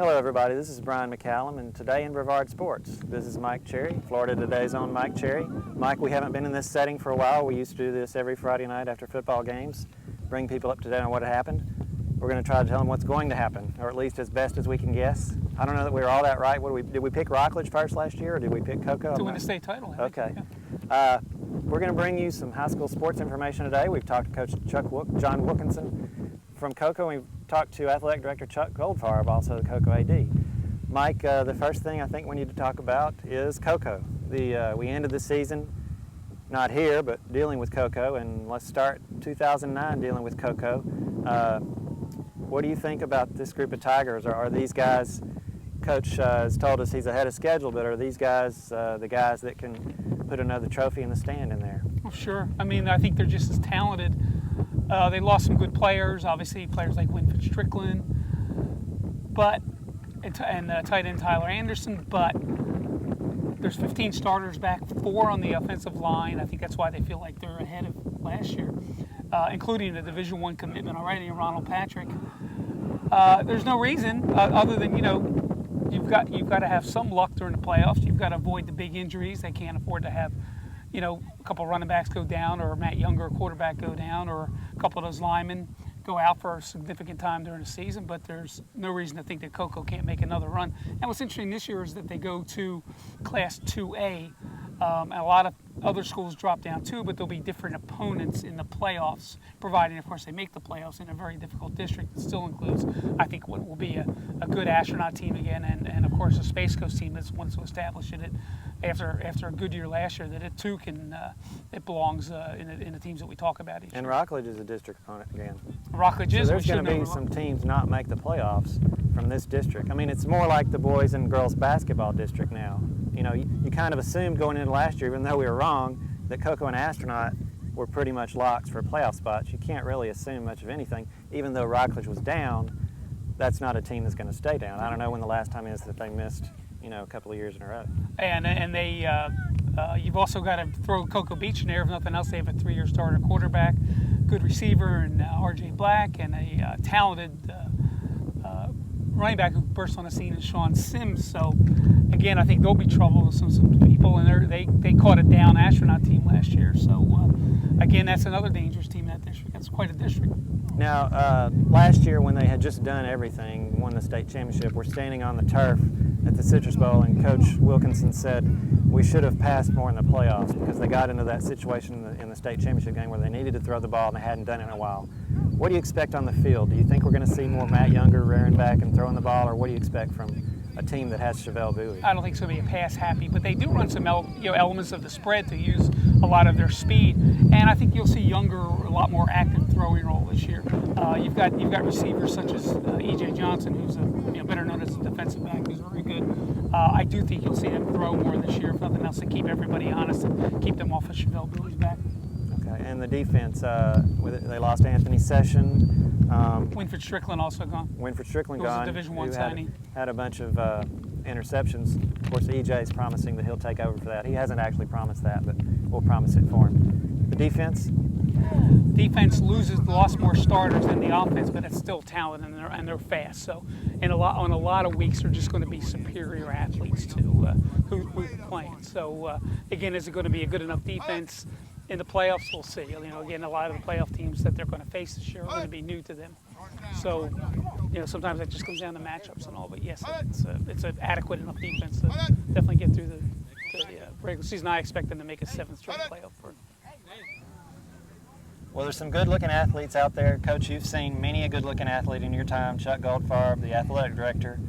Hello everybody, this is Brian McCallum, and today in Brevard Sports, this is Mike Cherry, Florida Today's own Mike Cherry. Mike, we haven't been in this setting for a while. We used to do this every Friday night after football games, bring people up to date on what had happened. We're going to try to tell them what's going to happen, or at least as best as we can guess. I don't know that we were all that right. Did we pick Rockledge first last year, or did we pick Cocoa? To win the state title. Okay. Yeah. We're going to bring you some high school sports information today. We've talked to Coach John Wilkinson from Cocoa. We've talked to Athletic Director Chuck Goldfarb, also the Cocoa AD. Mike, the first thing I think we need to talk about is Cocoa. We ended the season, not here, but dealing with Cocoa, and let's start 2009 dealing with Cocoa. What do you think about this group of Tigers? Are these guys, Coach has told us he's ahead of schedule, but are these guys the guys that can put another trophy in the stand in there? Well, sure. I mean, I think they're just as talented. They lost some good players, obviously players like Winford Strickland, and tight end Tyler Anderson, but there's 15 starters back, 4 on the offensive line. I think that's why they feel like they're ahead of last year, including the Division I commitment already in Ronald Patrick. There's no reason other than, you've got to have some luck during the playoffs. You've got to avoid the big injuries. They can't afford to have, a couple running backs go down, or Matt Younger, a quarterback, go down, or a couple of those linemen go out for a significant time during the season. But there's no reason to think that Cocoa can't make another run. And what's interesting this year is that they go to Class 2A. And a lot of other schools drop down too, but there'll be different opponents in the playoffs, providing, of course, they make the playoffs in a very difficult district. It still includes, I think, what will be a good astronaut team again, and of course, a Space Coast team that's wants to establish it after a good year last year, that it too can, it belongs in the teams that we talk about each year. And Rockledge is a district opponent again. Rockledge is. So there's going to be some teams not make the playoffs from this district. I mean, it's more like the boys and girls basketball district now. You kind of assumed going into last year, even though we were wrong, that Cocoa and Astronaut were pretty much locks for playoff spots. You can't really assume much of anything. Even though Rockledge was down, that's not a team that's going to stay down. I don't know when the last time is that they missed, a couple of years in a row. And they, you've also got to throw Cocoa Beach in there. If nothing else, they have a 3-year starter quarterback, good receiver, and R.J. Black, and a talented running back who burst on the scene is Sean Sims. So again, I think there'll be trouble with some people, and they caught a down astronaut team last year. So again, that's another dangerous team in that district. That's quite a district. Now, last year when they had just done everything, won the state championship, we're standing on the turf at the Citrus Bowl, and Coach Wilkinson said we should have passed more in the playoffs because they got into that situation in the state championship game where they needed to throw the ball and they hadn't done it in a while. What do you expect on the field? Do you think we're going to see more Matt Younger rearing back and throwing the ball, or what do you expect from a team that has Chevelle Bowie? I don't think it's going to be a pass happy, but they do run some elements of the spread to use a lot of their speed, and I think you'll see Younger a lot more active throwing role this year. You've got receivers such as E.J. Johnson, who's better known as a defensive back, who's very good. I do think you'll see them throw more this year, if nothing else, to keep everybody honest and keep them off of Chevelle Bowie's back. Okay, and the defense, they lost Anthony Session. Winford Strickland also gone. Winford Strickland gone. Was a Division I signing. Had a bunch of interceptions. Of course, EJ's promising that he'll take over for that. He hasn't actually promised that, but we'll promise it for him. The defense? Defense lost more starters than the offense, but it's still talented and they're fast. So, on a lot of weeks, they're just going to be superior athletes to who's playing. So, again, is it going to be a good enough defense? In the playoffs, we'll see. Again, a lot of the playoff teams that they're going to face this year are going to be new to them. So, sometimes that just comes down to matchups and all. But yes, it's an adequate enough defense to definitely get through the regular season. I expect them to make a 7th straight playoff berth. Well, there's some good-looking athletes out there. Coach, you've seen many a good-looking athlete in your time. Chuck Goldfarb, the athletic director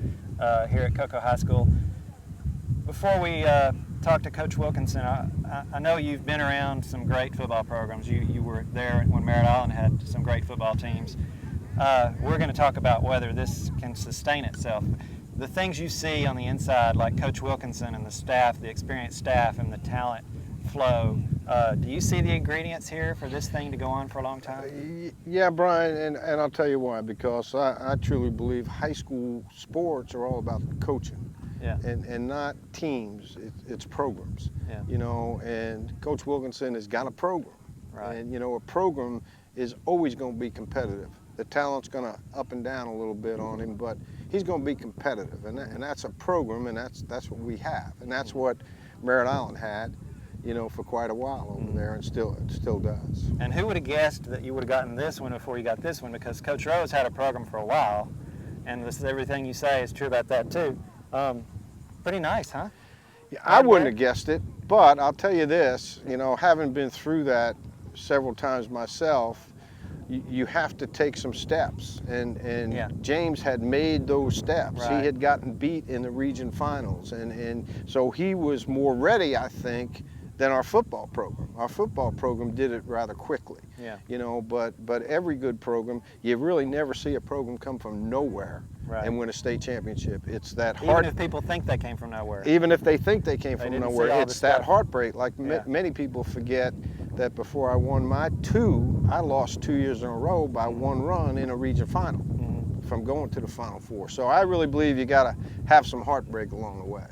here at Cocoa High School. Before we talk to Coach Wilkinson, I know you've been around some great football programs. You were there when Merritt Island had some great football teams. We're going to talk about whether this can sustain itself. The things you see on the inside, like Coach Wilkinson and the staff, the experienced staff and the talent flow, do you see the ingredients here for this thing to go on for a long time? Yeah, Brian, and I'll tell you why, because I truly believe high school sports are all about coaching. Yeah. And not teams, it's programs. Yeah. And Coach Wilkinson has got a program. Right. And, a program is always going to be competitive. The talent's going to up and down a little bit on him, but he's going to be competitive, and that's a program, and that's what we have, and that's what Merritt Island had, you know, for quite a while over there, and still does. And who would have guessed that you would have gotten this one before you got this one? Because Coach Rose had a program for a while, and this is everything you say is true about that too. Pretty nice, huh? Yeah, I wouldn't have guessed it, but I'll tell you this, you know, having been through that several times myself, you have to take some steps, and Yeah. James had made those steps. Right. He had gotten beat in the region finals, and so he was more ready, I think, than our football program. Our football program did it rather quickly. Yeah. You know, but every good program, you really never see a program come from nowhere Right. and win a state championship. It's that Even heart. if people think they came from nowhere. Even if they think they came They from didn't see nowhere, all it's the that stuff. heartbreak. Like Yeah. many people forget that before I won my two, I lost 2 years in a row by one run in a region final from going to the Final Four. So I really believe you got to have some heartbreak along the way.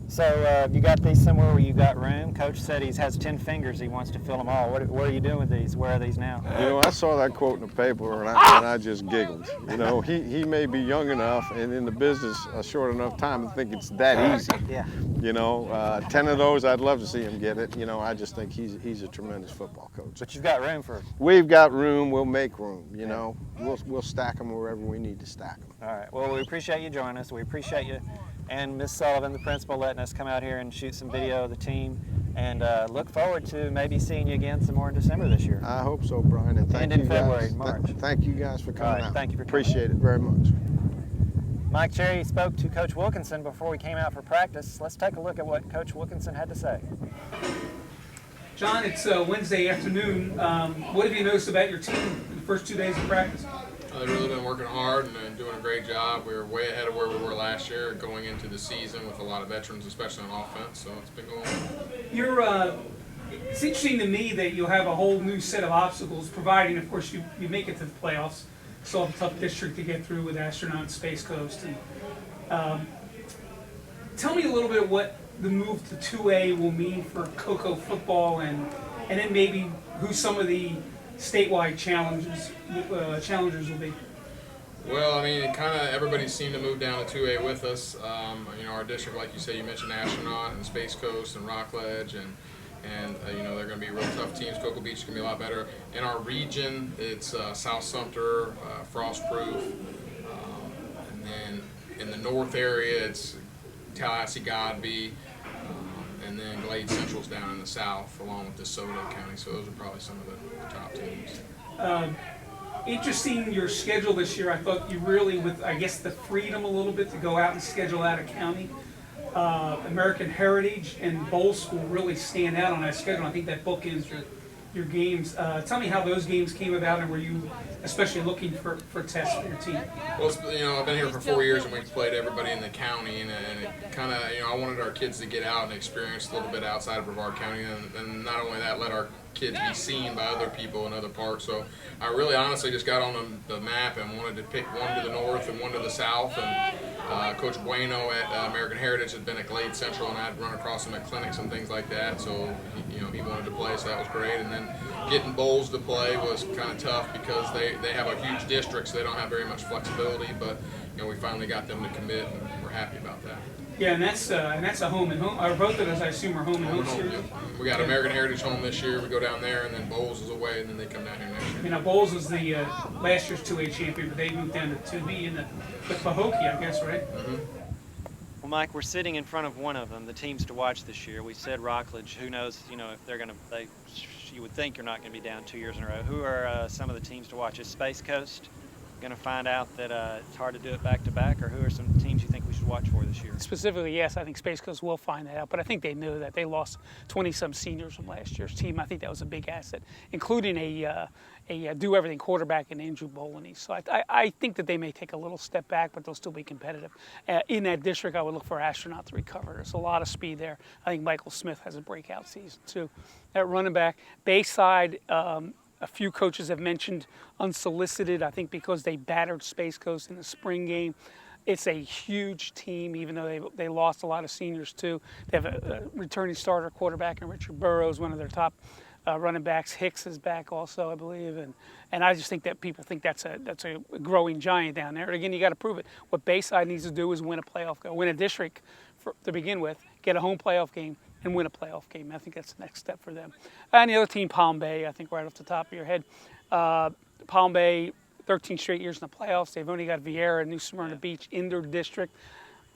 So you got these somewhere where you got room? Coach said he has 10 fingers. He wants to fill them all. What are you doing with these? Where are these now? You know, I saw that quote in the paper and I just giggled. You know, he may be young enough and in the business a short enough time to think it's that easy. Yeah. You know, 10 of those, I'd love to see him get it. You know, I just think he's a tremendous football coach. But you've got room for. We've got room. We'll make room. You know, we'll stack them wherever we need to stack them. All right. Well, we appreciate you joining us. We appreciate you and Miss Sullivan, the principal, letting us come out here and shoot some video of the team. And look forward to maybe seeing you again some more in December this year. I hope so, Brian. And thank And in you February, guys. March. Thank you guys for coming All right, out. thank you for coming. Appreciate it very much. Mike Cherry spoke to Coach Wilkinson before we came out for practice. Let's take a look at what Coach Wilkinson had to say. John, it's Wednesday afternoon. What have you noticed about your team in the first 2 days of practice? They've really been working hard and doing a great job. We were way ahead of where we were last year going into the season with a lot of veterans, especially on offense, so it's been going well. It's interesting to me that you'll have a whole new set of obstacles, providing, of course, you make it to the playoffs. Still have a tough district to get through with Astronaut and Space Coast. And, tell me a little bit what the move to 2A will mean for Cocoa football, and then maybe who some of the statewide challengers will be. Well, I mean, everybody seemed to move down to 2A with us. You know, our district, like you say, you mentioned Astronaut and Space Coast and Rockledge, and you know, they're going to be real tough teams. Cocoa Beach is going to be a lot better. In our region, it's South Sumter, Frostproof, and then in the north area, it's Tallahassee, Godby, and then Glade Central's down in the south, along with DeSoto County. So those are probably some of the top teams. Interesting your schedule this year. I thought you really, with I guess the freedom a little bit to go out and schedule out of county. American Heritage and Bowl School really stand out on that schedule. I think that bookends your games. Tell me how those games came about, and were you especially looking for tests for your team? Well, you know, I've been here for 4 years, and we've played everybody in the county, and it kind of, you know, I wanted our kids to get out and experience a little bit outside of Brevard County, and not only that, let our kids be seen by other people in other parts. So I really honestly just got on the map and wanted to pick one to the north and one to the south, and Coach Bueno at American Heritage had been at Glade Central, and I'd run across him at clinics and things like that, so you know, he wanted to play, so that was great. And then getting Bowls to play was kind of tough because they have a huge district, so they don't have very much flexibility, but you know, we finally got them to commit, and we're happy about that. Yeah, and that's a home and home. Or both of those, I assume, are home and home series. Yep. We got American Heritage home this year. We go down there, and then Bowls is away, and then they come down here next year. You know, Bowls was the last year's 2A champion, but they moved down to 2B in the Pahokee, I guess, right? Mm-hmm. Well, Mike, we're sitting in front of one of them, the teams to watch this year. We said Rockledge. Who knows, you know, if they're going to, you would think you're not going to be down 2 years in a row. Who are some of the teams to watch? Is Space Coast going to find out that it's hard to do it back-to-back, or who are some teams you think we should watch for this year? Specifically, yes, I think Space Coast will find that out, but I think they know that. They lost 20-some seniors from last year's team. I think that was a big asset, including a do-everything quarterback in Andrew Boloney. So I think that they may take a little step back, but they'll still be competitive. In that district, I would look for Astronaut to recover. There's a lot of speed there. I think Michael Smith has a breakout season, too. At running back, Bayside, a few coaches have mentioned unsolicited, I think because they battered Space Coast in the spring game. It's a huge team, even though they lost a lot of seniors too. They have a returning starter quarterback in Richard Burrows, one of their top running backs. Hicks is back also, I believe, and I just think that people think that's a growing giant down there. Again, you got to prove it. What Bayside needs to do is win a district to begin with, get a home playoff game, and win a playoff game. I think that's the next step for them. And the other team, Palm Bay, I think right off the top of your head, Palm Bay, 13 straight years in the playoffs. They've only got Vieira and New Smyrna Beach in their district.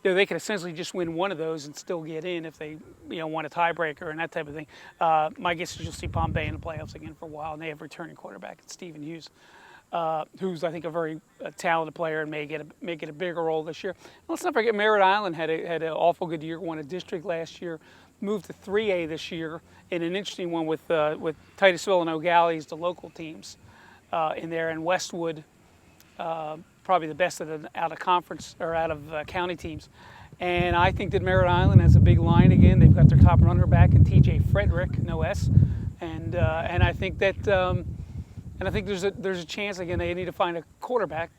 They could essentially just win one of those and still get in if they, want a tiebreaker and that type of thing. My guess is you'll see Palm Bay in the playoffs again for a while, and they have returning quarterback Stephen Hughes, who's I think a very talented player and may get a bigger role this year. And let's not forget Merritt Island had an awful good year, won a district last year, moved to 3A this year in an interesting one with Titusville and O'Galley's, the local teams in there, and Westwood. Probably the best out of conference or out of county teams. And I think that Merritt Island has a big line again. They've got their top runner back in TJ Frederick, no S. And I think that there's a chance again they need to find a quarterback.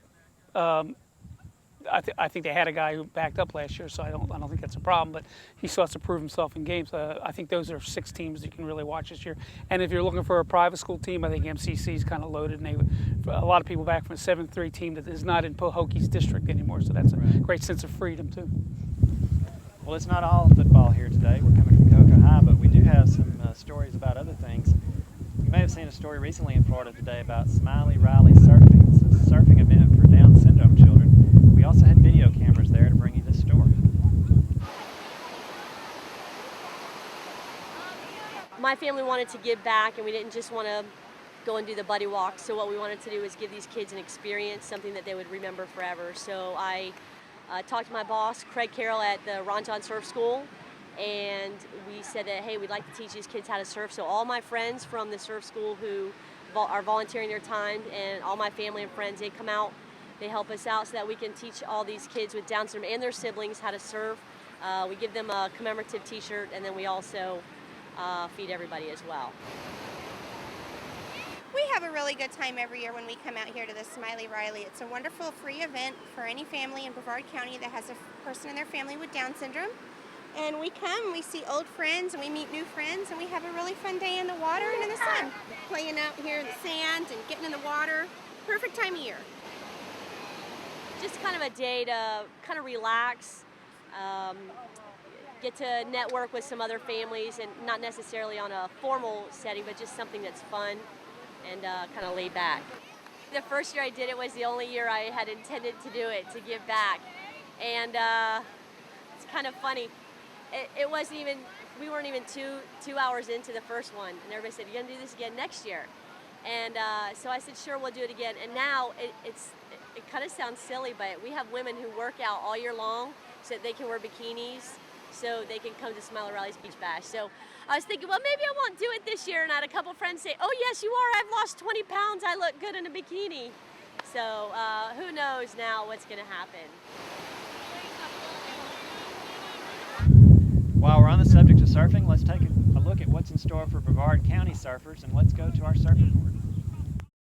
I think they had a guy who backed up last year, so I don't think that's a problem. But he still has to prove himself in games. I think those are 6 teams you can really watch this year. And if you're looking for a private school team, I think MCC is kind of loaded. And a lot of people back from a 7-3 team that is not in Pahokie's district anymore. So that's a great sense of freedom too. Well, it's not all football here today. We're coming from Cocoa High, but we do have some stories about other things. You may have seen a story recently in Florida today about Smiley Riley Surfing. It's a surfing event for Down syndrome children. We also had video cameras there to bring you this story. My family wanted to give back, and we didn't just want to go and do the buddy walk. So what we wanted to do is give these kids an experience, something that they would remember forever. So I talked to my boss, Craig Carroll, at the Ron John Surf School, and we said that, hey, we'd like to teach these kids how to surf. So all my friends from the surf school who are volunteering their time, and all my family and friends, they come out. They help us out so that we can teach all these kids with Down syndrome and their siblings how to surf. We give them a commemorative t-shirt, and then we also feed everybody as well. We have a really good time every year when we come out here to the Smiley Riley. It's a wonderful free event for any family in Brevard County that has a person in their family with Down syndrome. And we come, we see old friends, and we meet new friends, and we have a really fun day in the water and in the sun. Playing out here in the sand and getting in the water. Perfect time of year. Just kind of a day to kind of relax, get to network with some other families, and not necessarily on a formal setting, but just something that's fun and kind of laid back. The first year I did it was the only year I had intended to do it, to give back. And it's kind of funny. It wasn't even, we weren't even two hours into the first one, and everybody said, you're gonna do this again next year. And so I said, sure, we'll do it again. And now it kind of sounds silly, but we have women who work out all year long so that they can wear bikinis, so they can come to Smiley Riley's Beach Bash. So I was thinking, well, maybe I won't do it this year. And I had a couple friends say, oh, yes, you are. I've lost 20 pounds. I look good in a bikini. So who knows now what's going to happen. While we're on the subject of surfing, let's take a look at what's in store for Brevard County surfers, and let's go to our surf report.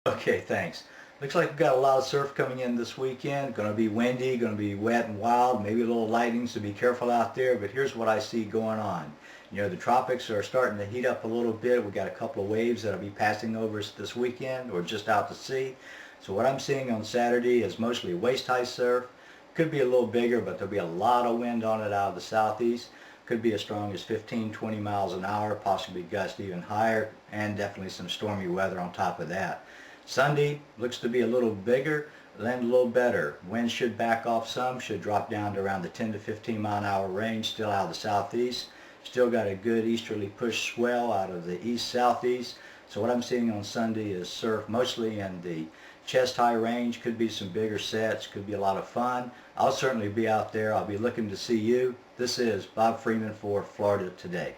Okay, thanks. Looks like we've got a lot of surf coming in this weekend. Going to be windy, going to be wet and wild, maybe a little lightning, so be careful out there. But here's what I see going on. You know, the tropics are starting to heat up a little bit. We've got a couple of waves that'll be passing over us this weekend or just out to sea. So what I'm seeing on Saturday is mostly waist-high surf. Could be a little bigger, but there'll be a lot of wind on it out of the southeast. Could be as strong as 15-20 miles an hour, possibly gust even higher, and definitely some stormy weather on top of that. Sunday looks to be a little bigger, land a little better. Wind should back off some, should drop down to around the 10 to 15 mile an hour range, still out of the southeast. Still got a good easterly push swell out of the east-southeast. So what I'm seeing on Sunday is surf mostly in the chest-high range. Could be some bigger sets, could be a lot of fun. I'll certainly be out there. I'll be looking to see you. This is Bob Freeman for Florida Today.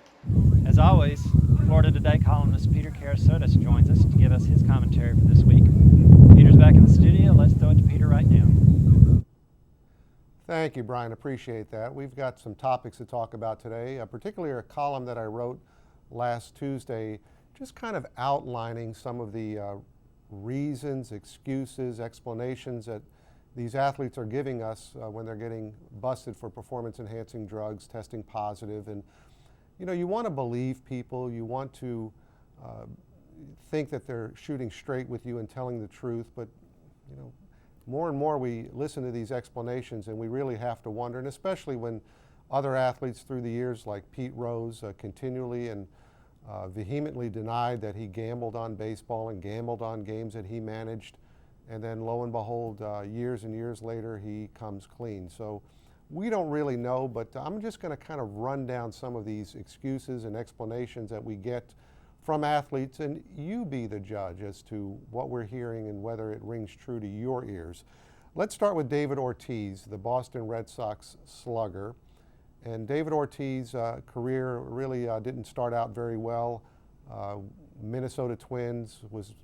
As always, Florida Today columnist Peter Kerasotis joins us to give us his commentary for this week. Peter's back in the studio. Let's throw it to Peter right now. Thank you, Brian. Appreciate that. We've got some topics to talk about today, particularly a column that I wrote last Tuesday, just kind of outlining some of the reasons, excuses, explanations that these athletes are giving us when they're getting busted for performance-enhancing drugs, testing positive. And you know, you want to believe people, you want to think that they're shooting straight with you and telling the truth, but you know, more and more we listen to these explanations and we really have to wonder, and especially when other athletes through the years like Pete Rose continually and vehemently denied that he gambled on baseball and gambled on games that he managed, and then lo and behold, years and years later he comes clean. So we don't really know, but I'm just going to kind of run down some of these excuses and explanations that we get from athletes, and you be the judge as to what we're hearing and whether it rings true to your ears. Let's start with David Ortiz, the Boston Red Sox slugger. And David Ortiz's career really didn't start out very well. Minnesota Twins was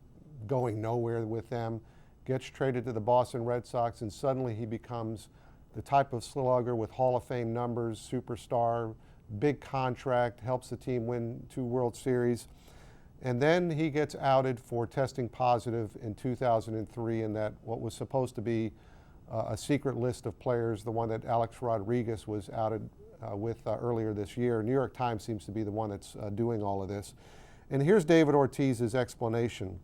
going nowhere with them, gets traded to the Boston Red Sox, and suddenly he becomes the type of slugger with Hall of Fame numbers, superstar, big contract, helps the team win 2 World Series. And then he gets outed for testing positive in 2003 in that what was supposed to be a secret list of players, the one that Alex Rodriguez was outed with earlier this year. New York Times seems to be the one that's doing all of this. And here's David Ortiz's explanation.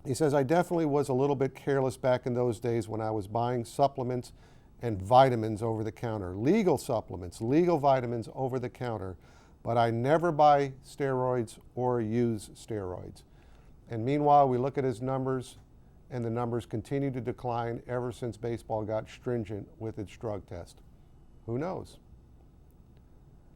He says, "I definitely was a little bit careless back in those days when I was buying supplements and vitamins over the counter. Legal supplements, legal vitamins over the counter. But I never buy steroids or use steroids." And meanwhile, we look at his numbers, and the numbers continue to decline ever since baseball got stringent with its drug test. Who knows?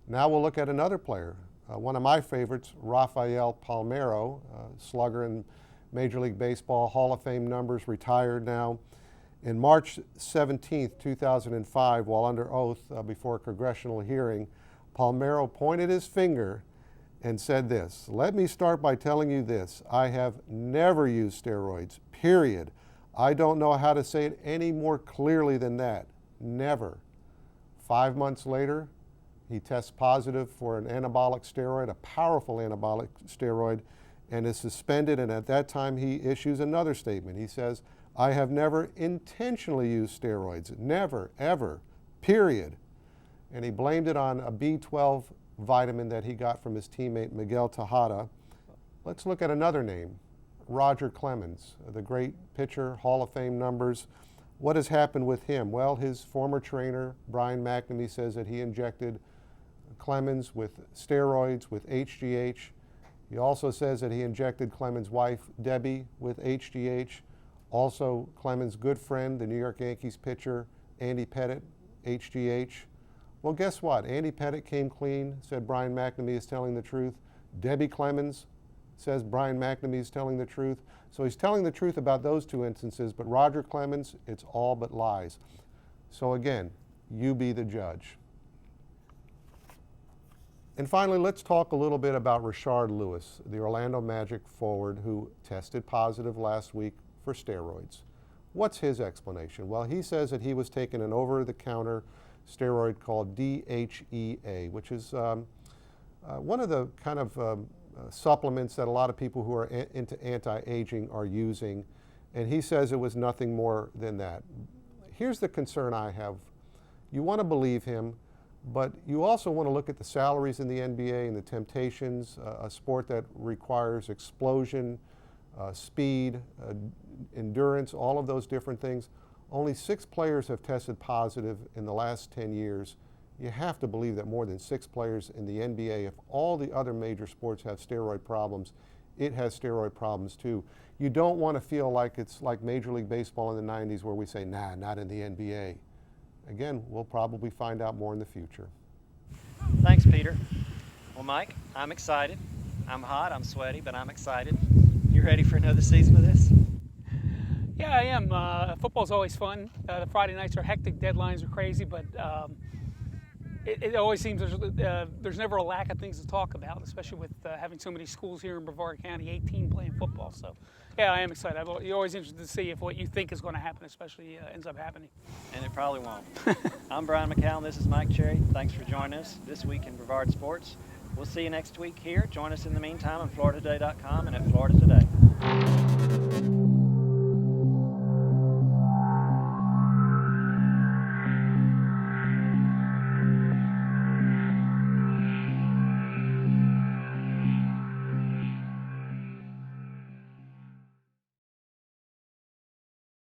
Now we'll look at another player, one of my favorites, Rafael Palmeiro, slugger in Major League Baseball, Hall of Fame numbers, retired now. In March 17th, 2005, while under oath before a congressional hearing, Palmeiro pointed his finger and said this, "Let me start by telling you this. I have never used steroids, period. I don't know how to say it any more clearly than that. Never." 5 months later, he tests positive for an anabolic steroid, a powerful anabolic steroid, and is suspended. And at that time, he issues another statement. He says, "I have never intentionally used steroids. Never, ever, period." And he blamed it on a B12 vitamin that he got from his teammate Miguel Tejada. Let's look at another name, Roger Clemens, the great pitcher, Hall of Fame numbers. What has happened with him? Well, his former trainer, Brian McNamee, says that he injected Clemens with steroids, with HGH. He also says that he injected Clemens' wife, Debbie, with HGH. Also, Clemens' good friend, the New York Yankees pitcher, Andy Pettitte, HGH. Well, guess what? Andy Pettitte came clean, said Brian McNamee is telling the truth. Debbie Clemens says Brian McNamee is telling the truth. So he's telling the truth about those 2 instances, but Roger Clemens, it's all but lies. So again, you be the judge. And finally, let's talk a little bit about Rashard Lewis, the Orlando Magic forward who tested positive last week for steroids. What's his explanation? Well, he says that he was taking an over-the-counter steroid called DHEA, which is one of the kind of supplements that a lot of people who are into anti-aging are using, and he says it was nothing more than that. Here's the concern I have. You want to believe him, but you also want to look at the salaries in the NBA and the temptations, a sport that requires explosion, speed, endurance, all of those different things. Only 6 players have tested positive in the last 10 years. You have to believe that more than 6 players in the NBA, if all the other major sports have steroid problems, it has steroid problems too. You don't want to feel like it's like Major League Baseball in the 90s where we say, nah, not in the NBA. Again, we'll probably find out more in the future. Thanks, Peter. Well, Mike, I'm excited. I'm hot, I'm sweaty, but I'm excited. You ready for another season of this? Yeah, I am. Football's always fun. The Friday nights are hectic, deadlines are crazy, but it always seems there's never a lack of things to talk about, especially with having so many schools here in Brevard County, 18 playing football. So, yeah, I am excited. You're always interested to see if what you think is going to happen, especially ends up happening. And it probably won't. I'm Brian McCallum. This is Mike Cherry. Thanks for joining us this week in Brevard Sports. We'll see you next week here. Join us in the meantime on FloridaToday.com and at Florida Today.